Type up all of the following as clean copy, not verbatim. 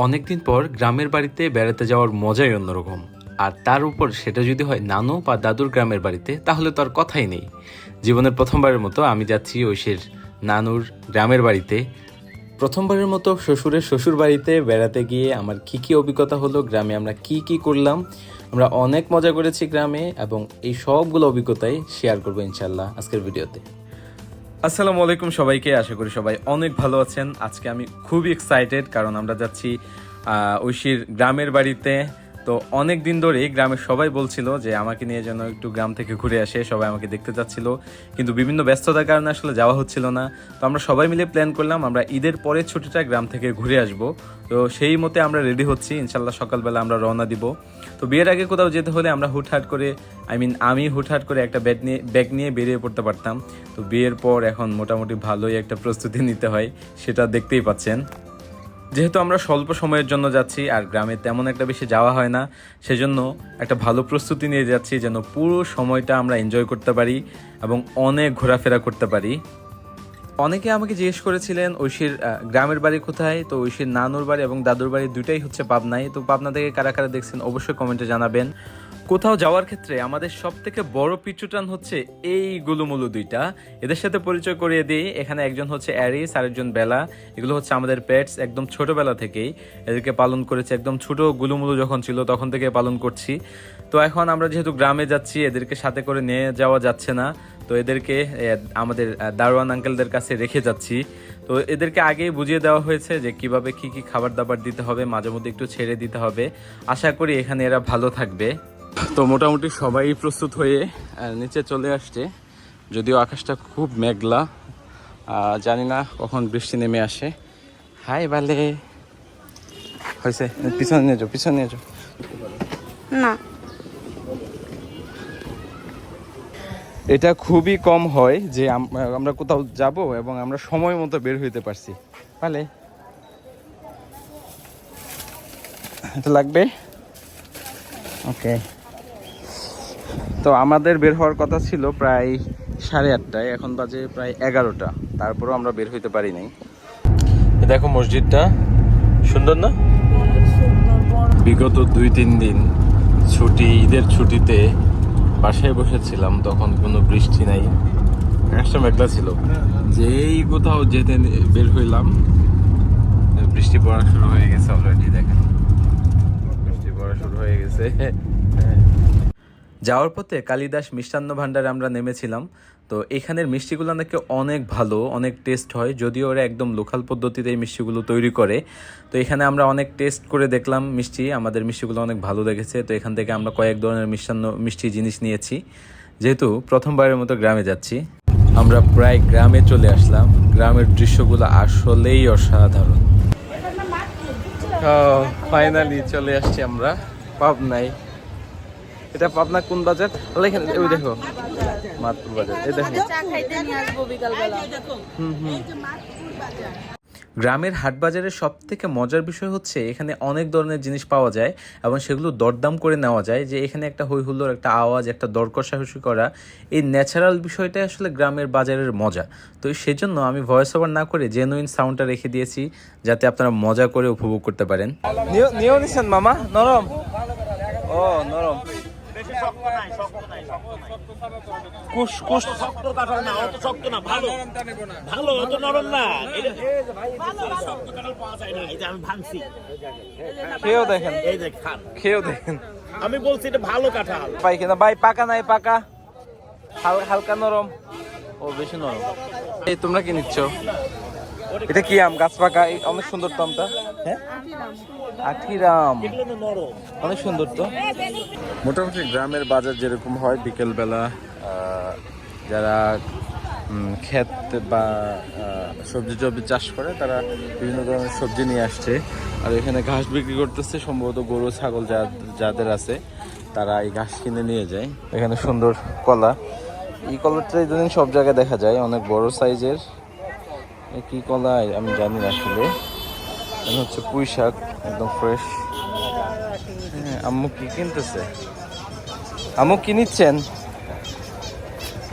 অনেকদিন পর গ্রামের বাড়িতে বেড়াতে যাওয়ার মজাই অন্যরকম। আর তার উপর সেটা যদি হয় নানু বা দাদুর গ্রামের বাড়িতে, তাহলে তো আর কথাই নেই। জীবনের প্রথমবারের মতো আমি যাচ্ছি ঐশীর নানুর গ্রামের বাড়িতে। প্রথমবারের মতো শ্বশুরের শ্বশুর বাড়িতে বেড়াতে গিয়ে আমার কী কী অভিজ্ঞতা হলো, গ্রামে আমরা কি কি করলাম, আমরা অনেক মজা করেছি গ্রামে, এবং এই সবগুলো অভিজ্ঞতাই শেয়ার করবো ইনশাল্লাহ আজকের ভিডিওতে। আসসালামু আলাইকুম সবাইকে, আশা করি সবাই অনেক ভালো আছেন। আজকে আমি খুবই এক্সাইটেড, কারণ আমরা যাচ্ছি ঐশীর গ্রামের বাড়িতে। তো অনেক দিন ধরেই গ্রামের সবাই বলছিল যে আমাকে নিয়ে যেন একটু গ্রাম থেকে ঘুরে আসে, সবাই আমাকে দেখতে যাচ্ছিল, কিন্তু বিভিন্ন ব্যস্ততার কারণে আসলে যাওয়া হচ্ছিল না। তো আমরা সবাই মিলে প্ল্যান করলাম আমরা ঈদের পরের ছুটিটা গ্রাম থেকে ঘুরে আসব। তো সেই মতে আমরা রেডি হচ্ছি, ইনশাল্লাহ সকালবেলা আমরা রওনা দিব। তো বিয়ের আগে কোথাও যেতে হলে আমরা হুটহাট করে আমি হুটহাট করে একটা ব্যাগ নিয়ে বেরিয়ে পড়তে পারতাম। তো বিয়ের পর এখন মোটামুটি ভালোই একটা প্রস্তুতি নিতে হয়, সেটা দেখতেই পাচ্ছেন। যেহেতু আমরা স্বল্প সময়ের জন্য যাচ্ছি আর গ্রামে তেমন একটা বেশি যাওয়া হয় না, সেজন্য একটা ভালো প্রস্তুতি নিয়ে যাচ্ছি যেন পুরো সময়টা আমরা এনজয় করতে পারি এবং অনেক ঘোরাফেরা করতে পারি। অনেকে আমাকে জিজ্ঞেস করেছিলেন ঐশীর গ্রামের বাড়ি কোথায়। তো ঐশীর নানুর বাড়ি এবং দাদুর বাড়ি দুটাই হচ্ছে পাবনায়। তো পাবনা থেকে কারা কারা দেখছেন অবশ্যই কমেন্টে জানাবেন। কোথাও যাওয়ার ক্ষেত্রে আমাদের সব থেকে বড় পিছুটান হচ্ছে এই গুলুমুলু দুইটা। এদের সাথে পরিচয় করিয়ে দিই। এখানে একজন হচ্ছে অ্যারিস আর একজন বেলা। এগুলো হচ্ছে আমাদের পেটস, একদম ছোটবেলা থেকেই এদেরকে পালন করেছি। একদম ছোট গুলুমুলু যখন ছিল তখন থেকে পালন করছি। তো এখন আমরা যেহেতু গ্রামে যাচ্ছি, এদেরকে সাথে করে নিয়ে যাওয়া যাচ্ছে না। তো এদেরকে আমাদের দারোয়ান আঙ্কেলদের কাছে রেখে যাচ্ছি। তো এদেরকে আগেই বুঝিয়ে দেওয়া হয়েছে যে কিভাবে কি কি খাবার দাবার দিতে হবে, মাঝে মধ্যে একটু ছেড়ে দিতে হবে। আশা করি এখানে এরা ভালো থাকবে। তো মোটামুটি সবাই প্রস্তুত হয়ে নিচে চলে আসছে, যদিও আকাশটা খুব মেঘলা, জানি না কখন বৃষ্টি নেমে আসে। হাই বালে হয়েছে, পিছনে নিয়ে যাও, পিছনে নিয়ে যাও না। এটা খুবই কম হয় যে আমরা কোথাও যাব এবং আমরা সময় মতো বের হইতে পারছি। বালে এটা লাগবে, ওকে। তো আমাদের বের হওয়ার কথা ছিল প্রায় 8:30, এখন বাজে প্রায় 11টা, তারপরেও আমরা বের হইতে পারি নাই। দেখো মসজিদটা সুন্দর না? বিগত 2-3 দিন ছুটি, ঈদের ছুটিতে বাসায় বসেছিলাম, তখন কোনো বৃষ্টি নাই, একটা মেঘলা ছিল। যেই কোথাও যেতে বের হইলাম বৃষ্টি পড়া শুরু হয়ে গেছে অলরেডি। দেখেন বৃষ্টি পড়া শুরু হয়ে গেছে। যাওয়ার পথে কালিদাস মিষ্টান্ন ভাণ্ডারে আমরা নেমেছিলাম। তো এখানের মিষ্টিগুলো নাকি অনেক ভালো, অনেক টেস্ট হয়, যদিও ওরা একদম লোকাল পদ্ধতিতে এই মিষ্টিগুলো তৈরি করে। তো এখানে আমরা অনেক টেস্ট করে দেখলাম মিষ্টি, আমাদের মিষ্টিগুলো অনেক ভালো লেগেছে। তো এখান থেকে আমরা কয়েক ধরনের মিষ্টি জিনিস নিয়েছি, যেহেতু প্রথমবারের মতো গ্রামে যাচ্ছি। আমরা প্রায় গ্রামে চলে আসলাম। গ্রামের দৃশ্যগুলো আসলেই অসাধারণ। ফাইনালি চলে আসছি আমরা পাবনায়। এটা পাবনা কোন বাজার? এখানে ওই দেখো মাতপুর বাজার, এই দেখো। গ্রামের হাট বাজারের সব থেকে মজার বিষয় হচ্ছে এখানে অনেক ধরনের জিনিস পাওয়া যায় এবং সেগুলো দরদাম করে নেওয়া যায়। যে এখানে একটা হই হুল্লোড়, একটা আওয়াজ, একটা দর কষাকষি করা, এই ন্যাচারাল বিষয়টাই আসলে গ্রামের বাজারের মজা। তো সেজন্য আমি ভয়েস ওভার না করে জেনুইন সাউন্ডটা রেখে দিয়েছি, যাতে আপনারা মজা করে উপভোগ করতে পারেন। নিয়েও নিছেন মামা? নরম? ও নরম। আমি বলছি এটা ভালো কাঁঠাল পাই কিনা ভাই? পাকা নাই, পাকা হালকা নরম। ও বেশি নরম। এই তোমরা কি নিচ্ছ? এটা কি আম? গাছ পাকা, অনেক সুন্দর তো আমটা। হ্যাঁ আঠিরাম, অনেক সুন্দর তো। মোটামুটি গ্রামের বাজার যেরকম হয় বিকেলবেলা, যারা ক্ষেত বা সবজি টবজি চাষ করে তারা বিভিন্ন ধরনের সবজি নিয়ে আসছে। আর এখানে ঘাস বিক্রি করতেছে, সম্ভবত গরু ছাগল যাদের আছে তারা এই ঘাস কিনে নিয়ে যায়। এখানে সুন্দর কলা, এই কলাটা ইদানিং সব জায়গায় দেখা যায়, অনেক বড় সাইজের। কি কলা আমি জানি না আসলে। হচ্ছে পুঁই শাক, একদম ফ্রেশ। হ্যাঁ, আম্মু কি কিনতেছে? আম্মু কি নিচ্ছেন?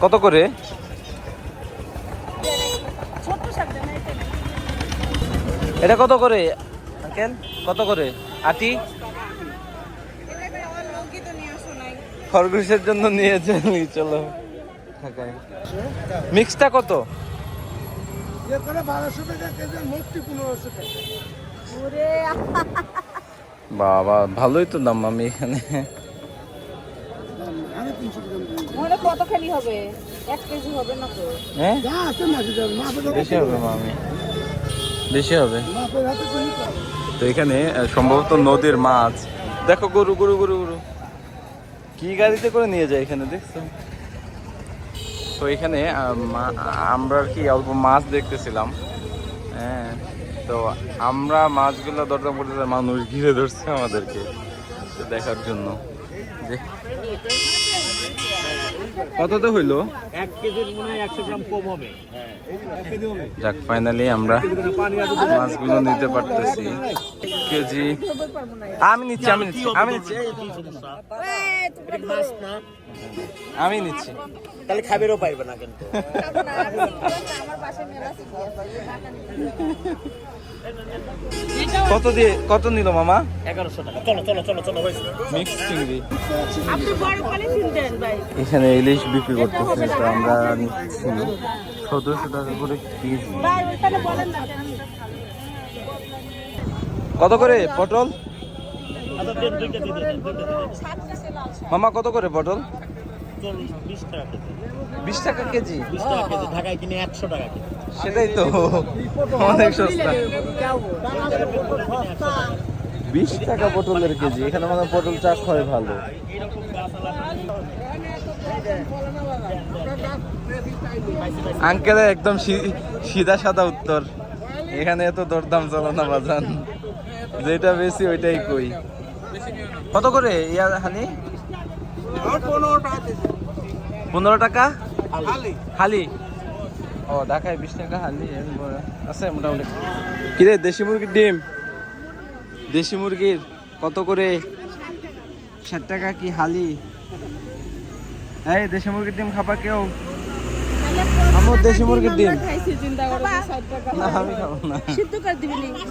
কত করে? এটা কত করে? আঙ্কেল কত করে আটি? খরগোশের জন্য নিয়ে চলি, চলো। মিক্সটা কত? বাবা ভালোই তো দাম আমি এখানে। কতখানি হবে? 1 কেজি হবে না তো? হ্যাঁ বেশি হবে মামি, বেশি হবে। তো এখানে সম্ভবত নদীর মাছ। দেখো গরু গরু গরু গরু কি গাড়িতে করে নিয়ে যায় এখানে, দেখছো? তো এখানে আমরা আর কি অল্প মাছ দেখতেছিলাম। হ্যাঁ, তো আমরা মাছগুলো দরদাম করতে মানুষ ঘিরে ধরছে আমাদেরকে দেখার জন্য। কত তো হইলো? 1 কেজির মনে হয় 100 গ্রাম কম হবে। যাক ফাইনালি আমরা মাছগুলো নিতে পারতেছি। কেজি আমি নিচ্ছি আমি নিচ্ছি আমি নিচ্ছি মাছ না আমি নিচ্ছি। তাহলে খাবেরও পাইবে না কিন্তু। কত দিয়ে কত নিল মামা? 1100 টাকা। চলো চলো চলো চলো হয়েছে। মিক্স চিংড়ি। আপনি বড় পলিথিন দেন ভাই। এখানে ইলিশ বিক্রি করতেছে, তো আমরা নিচ্ছি 1700 টাকা করে কেজি। ভাই ওখানে বলেন না। কত করে পটল আচ্ছা দেন, দুইটা দিয়ে দেন, দুইটা দিয়ে দেন। মামা? কত করে পটল? 20 টাকা কেজি। 20 টাকা কেজি? 20 টাকা কেজি, ঢাকায় কিনে 100 টাকা কেজি। সেটাই তো, অনেক সস্তা। 20 টাকা পটলের কেজি। এখানে মানে পটল চাষ হয় ভালো। আঙ্কেলের একদম সিধা সাদা উত্তর, এখানে এত দরদাম চলো না বাজান, যেটা বেশি ওইটাই কই। কত করে ইয়া হানি? 15 টাকা হালি। ও ঢাকায় 20 টাকা হালি আছে মোটামুটি। কিরে দেশি মুরগির ডিম? দেশি মুরগির কত করে? 60 টাকা কি হালি? এই দেশি মুরগির ডিম খাবা কেউ? আমার দেশি মুরগির ডিম না, আমি খাবো না।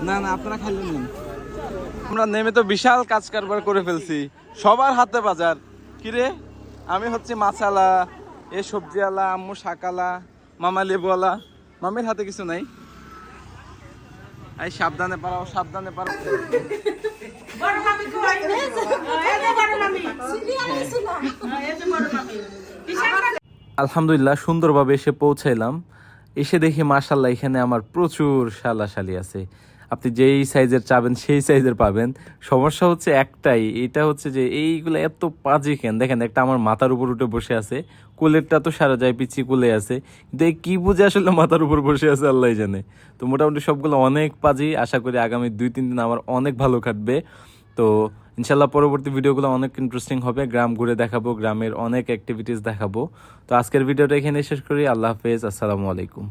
না না আপনারা খাইলে নিন। আমরা নেমে তো বিশাল কাজ কারবার করে ফেলছি, সবার হাতে বাজার। কিরে আমি হচ্ছে মাছালা, এ সবজিওয়ালা, আম্মু শাকালা, মামা লেবুওয়ালা, মামির হাতে কিছু নাই। এই সাবধানে পারাও, সাবধানে পারাও। আলহামদুলিল্লাহ সুন্দরভাবে এসে পৌঁছাইলাম। এসে দেখি মাশাআল্লাহ এখানে আমার প্রচুর শালাশালি আছে। আপনি যেই সাইজের চাবেন সেই সাইজের পাবেন। সমস্যা হচ্ছে একটাই, এটা হচ্ছে যে এইগুলো এত পাজি কেন। দেখেন একটা আমার মাথার উপর উঠে বসে আছে, কোলেরটা তো সারা যায় পিছিয়ে কোলে আছে, কিন্তু এই কি বুঝে আসলে মাথার উপর বসে আছে আল্লাহ জানে। তো মোটামুটি সবগুলো অনেক পাজি। আশা করি আগামী 2-3 দিন আমার অনেক ভালো কাটবে। তো ইনশাল্লাহ পরবর্তী ভিডিওগুলো অনেক ইন্টারেস্টিং হবে, গ্রাম ঘুরে দেখাবো, গ্রামের অনেক অ্যাক্টিভিটিস দেখাবো। তো আজকের ভিডিওটা এখানে শেষ করি। আল্লাহ হাফেজ, আসসালামু আলাইকুম।